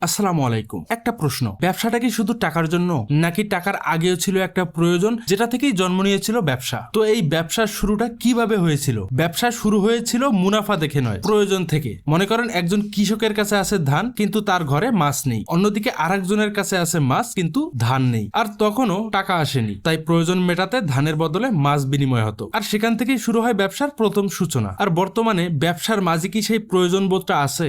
আসসালামু আলাইকুম। একটা প্রশ্ন, ব্যবসাটা কি শুধু টাকার জন্য নাকি টাকার আগেও ছিল একটা প্রয়োজন যেটা থেকেই জন্ম নিয়েছিল ব্যবসা? তো এই ব্যবসার শুরুটা কিভাবে হয়েছিল? ব্যবসা শুরু হয়েছিল মুনাফা দেখে নয়, প্রয়োজন থেকে। মনে করেন একজন কৃষকের কাছে আছে ধান কিন্তু তার ঘরে মাছ নেই, অন্যদিকে আরেকজনের কাছে আছে মাছ কিন্তু ধান নেই, আর তখনও টাকা আসেনি, তাই প্রয়োজন মেটাতে ধানের বদলে মাছ বিনিময় হতো। আর সেখান থেকেই শুরু হয় ব্যবসার প্রথম সূচনা। আর বর্তমানে ব্যবসার মাঝে কি সেই প্রয়োজন বোধটা আছে,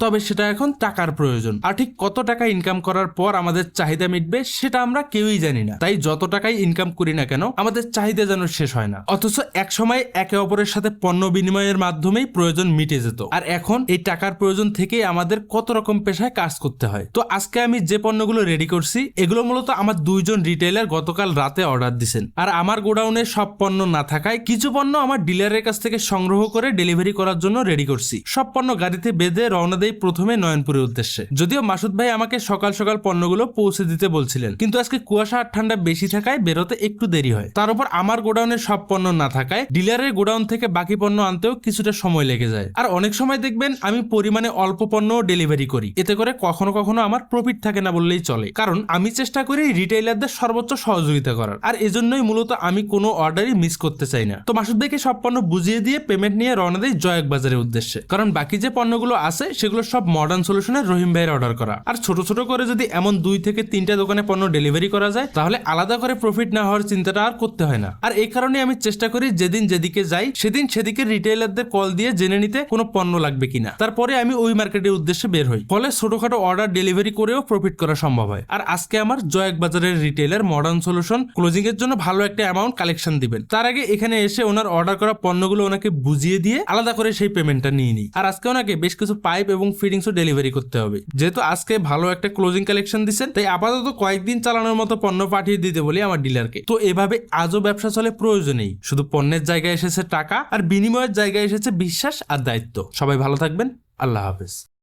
তবে সেটা এখন টাকার প্রয়োজন। আর ঠিক কত টাকা ইনকাম করার পর আমাদের চাহিদা মিটবে সেটা আমরা কেউই জানি না। তাই যত টাকাই ইনকাম করি না কেন আমাদের চাহিদা যেন শেষ হয় না। অথচ এক সময় একে অপরের সাথে পণ্য বিনিময়ের মাধ্যমেই প্রয়োজন মিটে যেত। আর এখন এই টাকার প্রয়োজন থেকেই আমাদের কত রকম পেশায় কাজ করতে হয়। তো আজকে আমি যে পণ্যগুলো রেডি করছি এগুলো মূলত আমার দুইজন রিটেইলার গতকাল রাতে অর্ডার দিছেন। আর আমার গোডাউনে সব পণ্য না থাকায় কিছু পণ্য আমার ডিলারের কাছ থেকে সংগ্রহ করে ডেলিভারি করার জন্য রেডি করছি। সব পণ্য গাড়িতে বেঁধে রওনা দেই প্রথমে নয়নপুরের উদ্দেশ্যে। যদিও মাসুদ ভাই আমাকে সকাল সকাল পণ্যগুলো পৌঁছে দিতে বলছিলেন, কিন্তু আজকে কুয়াশা আর ঠান্ডা বেশি থাকায় বেরোতে একটু দেরি হয়। তার উপর আমার গোডাউনে সব পণ্য না থাকায় ডিলারের গোডাউন থেকে বাকি পণ্য আনতেও কিছুটা সময় লেগে যায়। আর অনেক সময় দেখবেন আমি পরিমাণে অল্প পণ্য ডেলিভারি করি, এতে করে কখনো কখনো আমার প্রফিট থাকে না বললেই চলে, কারণ আমি চেষ্টা করি রিটেইলারদের সর্বোচ্চ সহযোগিতা করার। আর এজন্যই মূলত আমি কোনো অর্ডারই মিস করতে চাই না। তো মাসুদ ভাইকে সব পণ্য বুঝিয়ে দিয়ে পেমেন্ট নিয়ে রওনা দেই জয়েক বাজারের উদ্দেশ্যে, কারণ বাকি যে পণ্যগুলো আছে সেগুলো সব মডার্ন সলিউশনের রহিম ভাইয়ের অর্ডার করা। আর ছোট ছোট করে যদি এমন 2 থেকে 3টা দোকানে পণ্য ডেলিভারি করা যায় তাহলে আলাদা করে প্রফিট না হওয়ার চিন্তাটা আর করতে হয় না। আর এই কারণে আমি চেষ্টা করি যেদিন যেদিকে যাই সেদিন সেদিকে রিটেইলারদের কল দিয়ে জেনে নিতে কোনো পণ্য লাগবে কিনা, তারপরে আমি ওই মার্কেটের উদ্দেশ্যে বের হই। ফলে ছোটখাটো অর্ডার ডেলিভারি করেও প্রফিট করা সম্ভব হয়। আর আজকে আমার জয়েক বাজারের রিটেইলার মডার্ন সলিউশন ক্লোজিং এর জন্য ভালো একটা অ্যামাউন্ট কালেকশন দিবেন। তার আগে এখানে এসে ওনার অর্ডার করা পণ্যগুলো ওনাকে বুঝিয়ে দিয়ে আলাদা করে সেই পেমেন্টটা নিয়ে নিই। আর আজকে ওনাকে বেশ কিছু পাইপ এবং ফিটিংসও ডেলিভারি করতে হবে। যেহেতু আজকে ভালো একটা ক্লোজিং কালেকশন দিচ্ছেন তাই আপাতত কয়েকদিন চালানোর মতো পণ্য পাঠিয়ে দিতে বলি আমার ডিলারকে। তো এভাবে আজও ব্যবসা চলে প্রয়োজনেই, শুধু পণ্যের জায়গায় এসেছে টাকা আর বিনিময়ের জায়গায় এসেছে বিশ্বাস আর দায়িত্ব। সবাই ভালো থাকবেন, আল্লাহ হাফেজ।